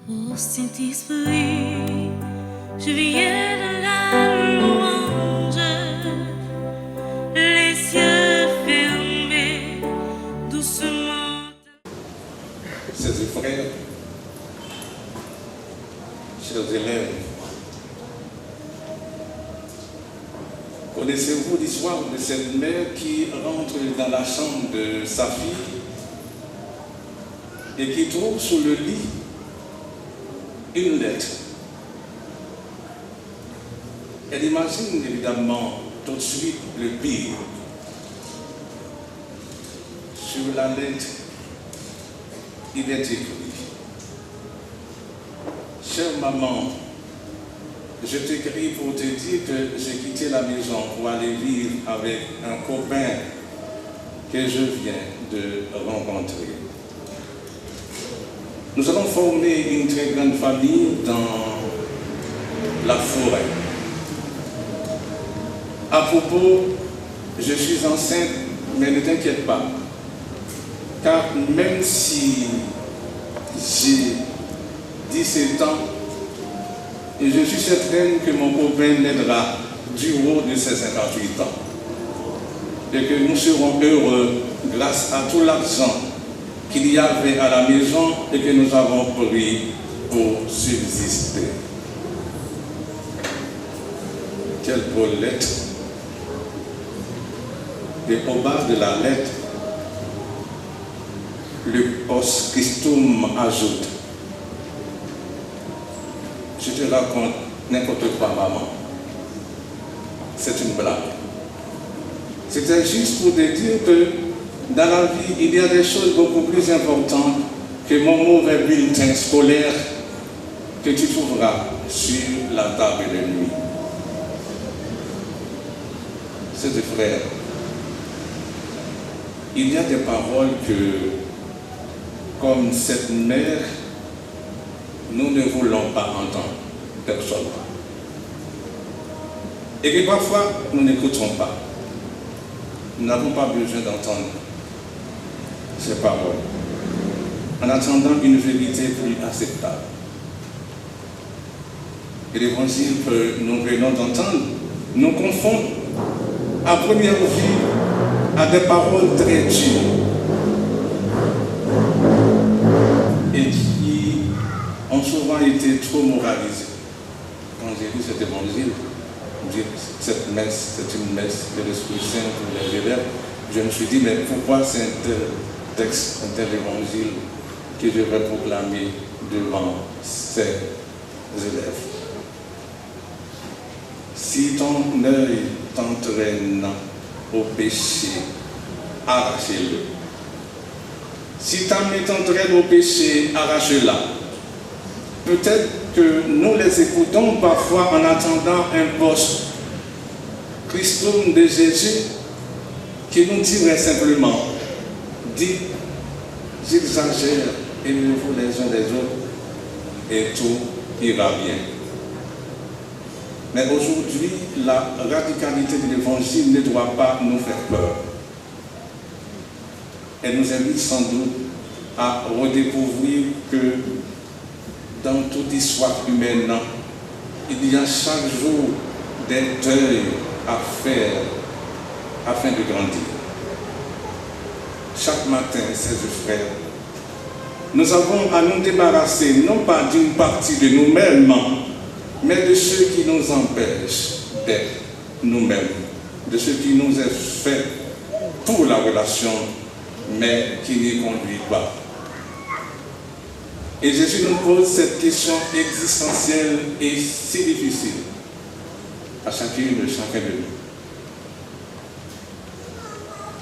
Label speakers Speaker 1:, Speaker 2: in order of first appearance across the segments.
Speaker 1: Ô Saint-Esprit, je viens de la louange, les yeux fermés, doucement.
Speaker 2: Chers frères, chers élèves, connaissez-vous l'histoire de cette mère qui rentre dans la chambre de sa fille et qui trouve sous le lit une lettre? Elle imagine évidemment tout de suite le pire. Sur la lettre, il est écrit: chère maman, je t'écris pour te dire que j'ai quitté la maison pour aller vivre avec un copain que je viens de rencontrer. Nous allons former une très grande famille dans la forêt. À propos, je suis enceinte, mais ne t'inquiète pas, car même si j'ai 17 ans, et je suis certaine que mon copain m'aidera du haut de ses 58 ans, et que nous serons heureux grâce à tout l'argent qu'il y avait à la maison et que nous avons pris pour subsister. Quelle belle lettre! Et au bas de la lettre, le post-scriptum ajoute: je te raconte n'importe quoi, maman. C'est une blague. C'était juste pour te dire que dans la vie, il y a des choses beaucoup plus importantes que mon mauvais bulletin scolaire que tu trouveras sur la table de nuit. Chers frères, il y a des paroles que, comme cette mère, nous ne voulons pas entendre, personne. Et que parfois, nous n'écoutons pas. Nous n'avons pas besoin d'entendre ces paroles, en attendant une vérité plus acceptable. Et l'évangile que nous venons d'entendre nous confond à première vue à des paroles très dures et qui ont souvent été trop moralisées. Quand j'ai lu cet évangile, cette messe, c'est une messe de l'Esprit Saint pour les élèves, je me suis dit, mais pourquoi c'est un tel texte, un tel évangile que je vais proclamer devant ces élèves? Si ton œil t'entraîne au péché, arrachez-le. Si ta main t'entraîne au péché, arrache-la. Peut-être que nous les écoutons parfois en attendant un post-Christum de Jésus qui nous dirait simplement: dites, j'exagère, aimez-vous les uns les autres et tout ira bien. Mais aujourd'hui, la radicalité de l'évangile ne doit pas nous faire peur. Elle nous invite sans doute à redécouvrir que dans toute histoire humaine, il y a chaque jour des deuils à faire afin de grandir. Chaque matin, chers frères, nous avons à nous débarrasser non pas d'une partie de nous-mêmes, mais de ceux qui nous empêchent d'être nous-mêmes, de ce qui nous est fait pour la relation, mais qui n'y conduit pas. Et Jésus nous pose cette question existentielle et si difficile à chacun de nous.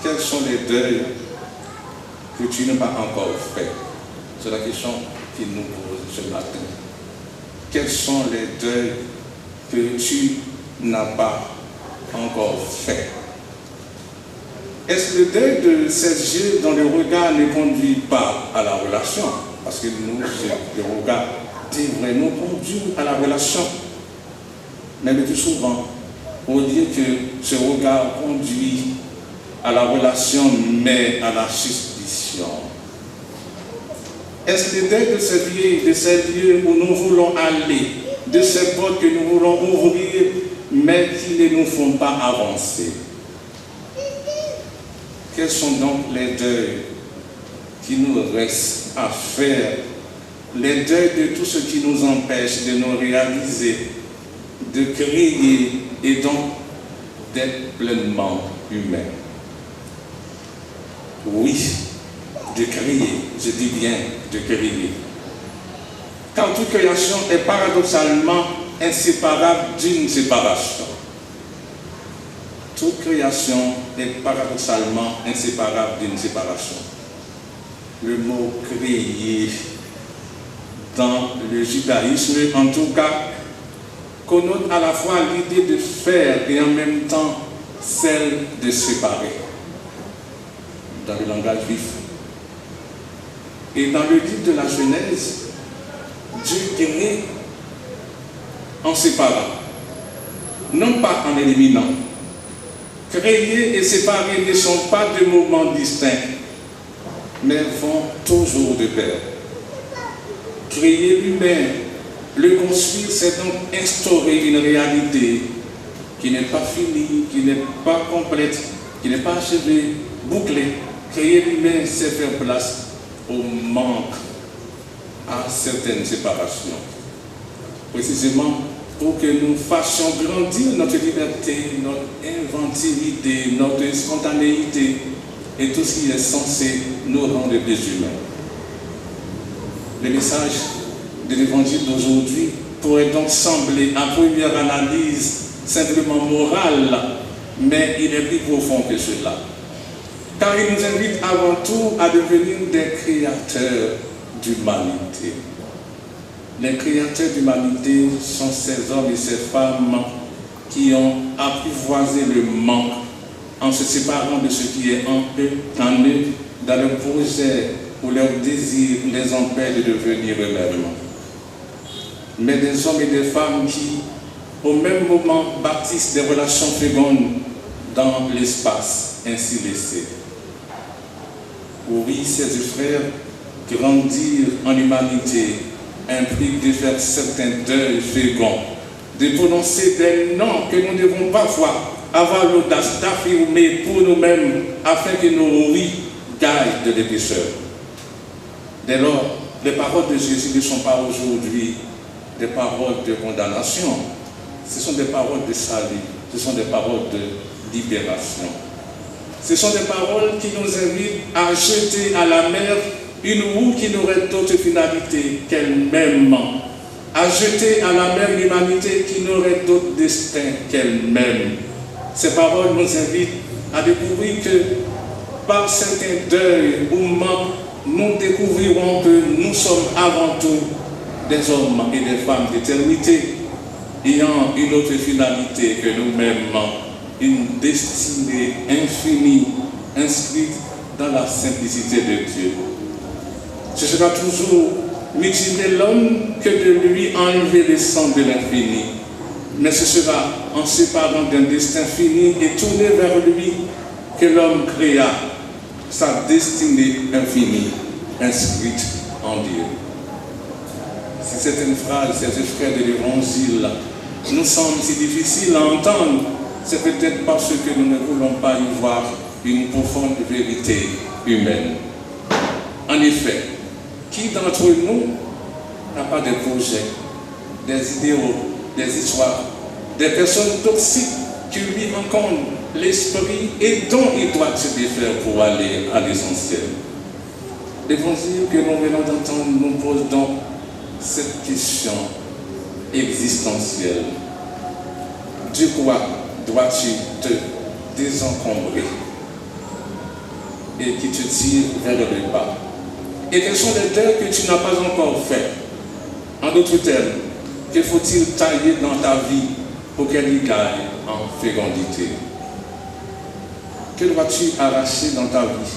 Speaker 2: Quels sont les deuils que tu n'as pas encore faits? C'est la question qu'il nous pose ce matin. Quels sont les deuils que tu n'as pas encore faits? Est-ce le deuil de ces yeux dont le regard ne conduit pas à la relation? Parce que nous, le regard devrait nous conduire à la relation. Mais le plus souvent, au lieu que ce regard conduit à la relation, mais à la suspicion. Est-ce le deuil de ces lieux où nous voulons aller, de ces portes que nous voulons ouvrir, mais qui ne nous font pas avancer? Quels sont donc les deuils qui nous restent à faire? Les deuils de tout ce qui nous empêche de nous réaliser, de créer et donc d'être pleinement humains. Oui, de créer, je dis bien de créer. Car toute création est paradoxalement inséparable d'une séparation. Toute création est paradoxalement inséparable d'une séparation. Le mot créer dans le judaïsme, en tout cas, connote à la fois l'idée de faire et en même temps celle de séparer. Dans le langage juif. Et dans le livre de la Genèse, Dieu crée en séparant, non pas en éliminant. Créer et séparer ne sont pas deux moments distincts, mais vont toujours de pair. Créer l'humain, le construire, c'est donc instaurer une réalité qui n'est pas finie, qui n'est pas complète, qui n'est pas achevée, bouclée. Créer l'humain, c'est faire place au manque, à certaines séparations. Précisément pour que nous fassions grandir notre liberté, notre inventivité, notre spontanéité et tout ce qui est censé nous rendre plus humains. Le message de l'évangile d'aujourd'hui pourrait donc sembler, à première analyse, simplement moral, mais il est plus profond que cela. Car il nous invite avant tout à devenir des créateurs d'humanité. Les créateurs d'humanité sont ces hommes et ces femmes qui ont apprivoisé le manque en se séparant de ce qui est en eux, dans leur projet où leur désir les empêche de devenir eux-mêmes. Mais des hommes et des femmes qui, au même moment, bâtissent des relations fécondes dans l'espace ainsi laissé. Oui, ces deux frères, grandir en humanité implique de faire certains deuils féconds, de prononcer des noms que nous devons parfois avoir l'audace d'affirmer pour nous-mêmes afin que nos oui gagnent de l'épaisseur. Dès lors, les paroles de Jésus ne sont pas aujourd'hui des paroles de condamnation, ce sont des paroles de salut, ce sont des paroles de libération. Ce sont des paroles qui nous invitent à jeter à la mer une roue qui n'aurait d'autre finalité qu'elle-même, à jeter à la mer l'humanité qui n'aurait d'autre destin qu'elle-même. Ces paroles nous invitent à découvrir que par certains deuils ou manques, nous découvrirons que nous sommes avant tout des hommes et des femmes d'éternité, ayant une autre finalité que nous-mêmes, une destinée infinie, inscrite dans la simplicité de Dieu. Ce sera toujours mutiler l'homme que de lui enlever les sang de l'infini. Mais ce sera en séparant d'un destin fini et tourné vers lui que l'homme créa sa destinée infinie, inscrite en Dieu. Si certaines phrases, ces frères de l'Évangile nous semblent si difficiles à entendre, c'est peut-être parce que nous ne voulons pas y voir une profonde vérité humaine. En effet, qui d'entre nous n'a pas des projets, des idéaux, des histoires, des personnes toxiques qui lui encombrent l'esprit et dont il doit se défaire pour aller à l'essentiel? L'évangile que nous venons d'entendre nous pose donc cette question existentielle. De quoi dois-tu te désencombrer et qui te tire vers le bas? Et quels sont les deuils que tu n'as pas encore faits? En d'autres termes, que faut-il tailler dans ta vie pour qu'elle y gagne en fécondité? Que dois-tu arracher dans ta vie?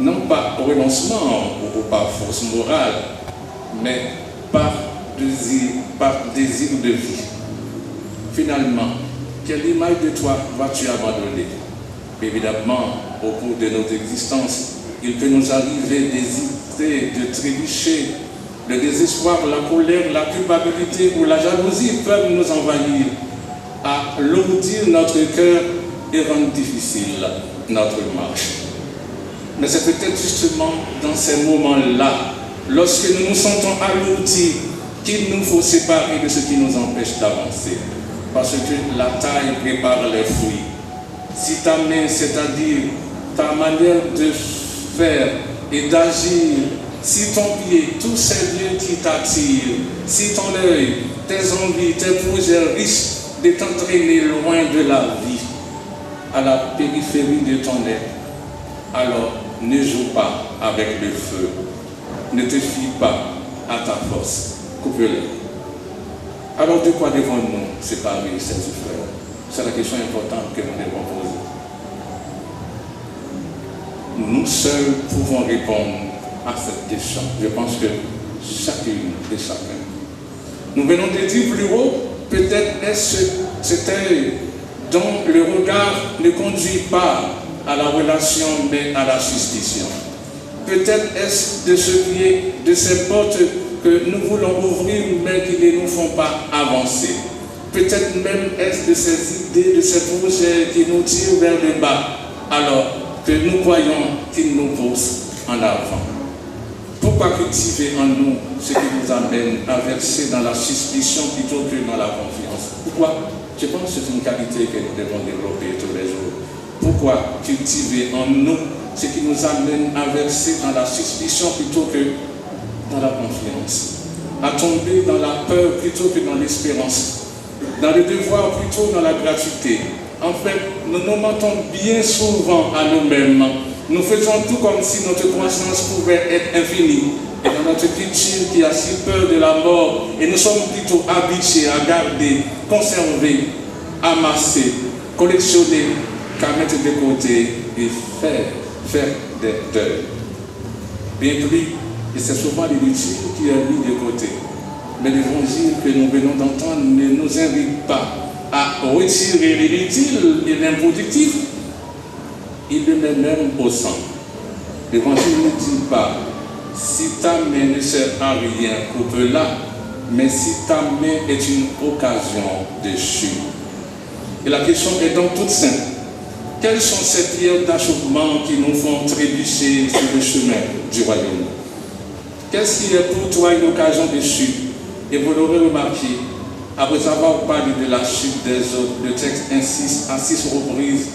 Speaker 2: Non pas au renoncement ou par force morale, mais par désir de vie. Finalement, quelle image de toi vas-tu abandonner? Évidemment, au cours de notre existence, il peut nous arriver de trébucher, le désespoir, la colère, la culpabilité ou la jalousie peuvent nous envahir, alourdir notre cœur et rendre difficile notre marche. Mais c'est peut-être justement dans ces moments-là, lorsque nous nous sentons alourdis, qu'il nous faut séparer de ce qui nous empêche d'avancer. Parce que la taille prépare les fruits. Si ta main, c'est-à-dire ta manière de faire et d'agir, si ton pied, tous ces lieux qui t'attirent, si ton œil, tes envies, tes projets risquent de t'entraîner loin de la vie, à la périphérie de ton être, alors ne joue pas avec le feu. Ne te fie pas à ta force. Coupe-le. Alors de quoi devons-nous séparer ces frères? C'est la question importante que nous devons poser. Nous seuls pouvons répondre à cette question. Je pense que chacune et chacun. Nous venons de dire plus haut, peut-être est-ce cet œil dont le regard ne conduit pas à la relation mais à la suspicion. Peut-être est-ce de ce pied, de ces portes que nous voulons ouvrir mais qui ne nous font pas avancer. Peut-être même est-ce de ces idées, de ces projets qui nous tirent vers le bas, alors que nous croyons qu'ils nous poussent en avant. Pourquoi cultiver en nous ce qui nous amène à verser dans la suspicion plutôt que dans la confiance? Pourquoi? Je pense que c'est une qualité que nous devons développer tous les jours. Pourquoi cultiver en nous ce qui nous amène à verser dans la suspicion plutôt que dans la confiance, à tomber dans la peur plutôt que dans l'espérance, dans le devoir plutôt dans la gratuité? En fait, nous nous mentons bien souvent à nous-mêmes. Nous faisons tout comme si notre croissance pouvait être infinie. Et dans notre culture qui a si peur de la mort, et nous sommes plutôt habitués à garder, conserver, amasser, collectionner, qu'à mettre de côté et faire des deuils. Bien plus, et c'est souvent l'inutile qui est mis de côté. Mais l'évangile que nous venons d'entendre ne nous invite pas à retirer l'inutile et l'improductif. Il le met même au centre. L'évangile ne dit pas, si ta main ne sert à rien, coupe-la, mais si ta main est une occasion de chute. Et la question est donc toute simple. Quelles sont ces pierres d'achoppement qui nous font trébucher sur le chemin du royaume? Qu'est-ce qui est pour toi une occasion de chute? Et vous l'aurez remarqué, après avoir parlé de la chute des autres, le texte insiste à 6 reprises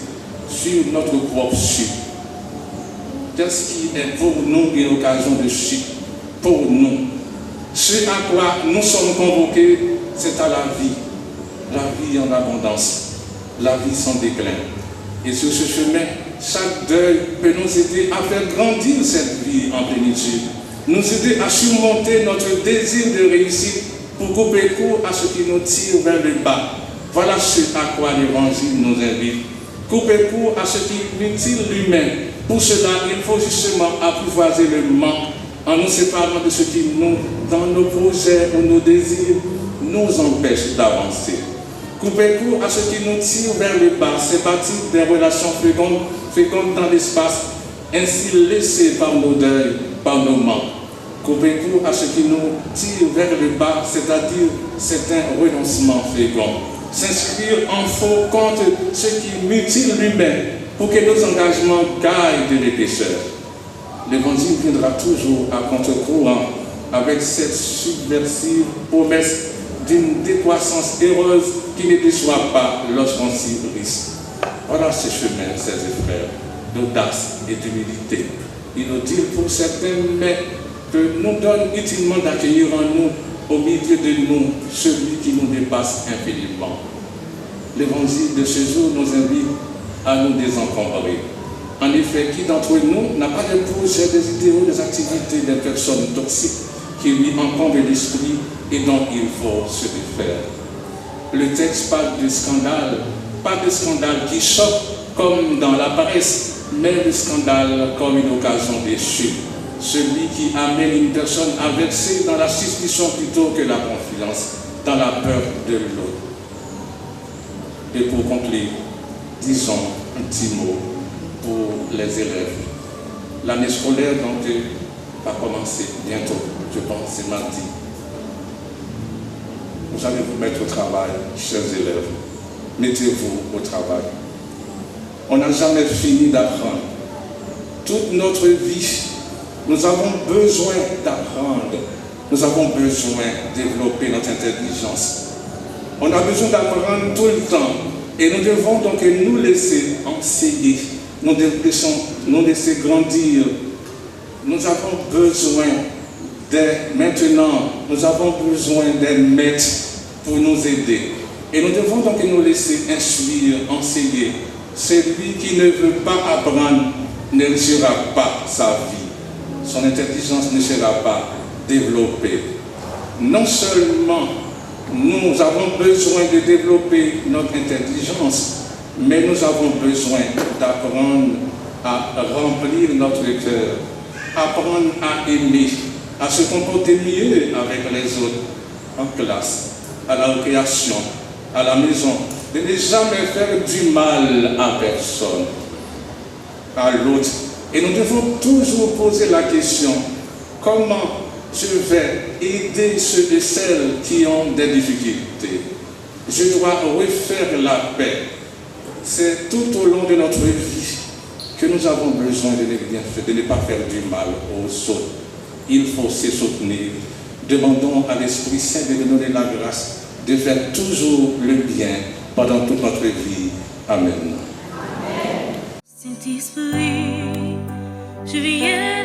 Speaker 2: sur notre propre chute. Qu'est-ce qui est pour nous une occasion de chute? Pour nous. Ce à quoi nous sommes convoqués, c'est à la vie en abondance, la vie sans déclin. Et sur ce chemin, chaque deuil peut nous aider à faire grandir cette vie en plénitude, nous aider à surmonter notre désir de réussite pour couper court à ce qui nous tire vers le bas. Voilà ce à quoi l'Évangile nous invite. Couper court à ce qui mutile l'humain. Pour cela, il faut justement apprivoiser le manque en nous séparant de ce qui nous, dans nos projets ou nos désirs, nous empêche d'avancer. Couper court à ce qui nous tire vers le bas, c'est bâtir des relations fécondes dans l'espace, ainsi laissées par nos deuils, par nos manques. Couper court à ce qui nous tire vers le bas, c'est-à-dire certains renoncements féconds. S'inscrire en faux contre ce qui mutile l'humain pour que nos engagements gagnent de l'épaisseur. L'Évangile viendra toujours à contre-courant avec cette subversive promesse d'une décroissance heureuse qui ne déçoit pas lorsqu'on s'y risque. Voilà ce chemin, chers frères, d'audace et d'humilité. Inutile pour certains, mais que nous donne utilement d'accueillir en nous, au milieu de nous, celui qui nous dépasse infiniment. L'évangile de ce jour nous invite à nous désencombrer. En effet, qui d'entre nous n'a pas de projet, des idéaux, des activités, des personnes toxiques qui lui encombrent l'esprit et dont il faut se défaire? Le texte parle de scandale, pas de scandale qui choque comme dans la paresse, mais de scandale comme une occasion de chute. Celui qui amène une personne à verser dans la suspicion plutôt que la confiance, dans la peur de l'autre. Et pour conclure, disons un petit mot pour les élèves. L'année scolaire dont va commencer bientôt, je pense, c'est mardi. Vous allez vous mettre au travail, chers élèves. Mettez-vous au travail. On n'a jamais fini d'apprendre. Toute notre vie, nous avons besoin d'apprendre. Nous avons besoin de développer notre intelligence. On a besoin d'apprendre tout le temps. Et nous devons donc nous laisser enseigner. Nous devons nous laisser grandir. Nous avons besoin maintenant, nous avons besoin des maîtres pour nous aider. Et nous devons donc nous laisser instruire, enseigner. Celui qui ne veut pas apprendre ne réussira pas sa vie. Son intelligence ne sera pas développée. Non seulement nous avons besoin de développer notre intelligence, mais nous avons besoin d'apprendre à remplir notre cœur, apprendre à aimer, à se comporter mieux avec les autres, en classe, à la récréation, à la maison, de ne jamais faire du mal à personne, à l'autre. Et nous devons toujours poser la question, comment je vais aider ceux et celles qui ont des difficultés? Je dois refaire la paix. C'est tout au long de notre vie que nous avons besoin de ne pas faire du mal aux autres. Il faut se soutenir. Demandons à l'Esprit Saint de nous donner la grâce de faire toujours le bien pendant toute notre vie. Amen.
Speaker 1: Saint-Esprit, je viens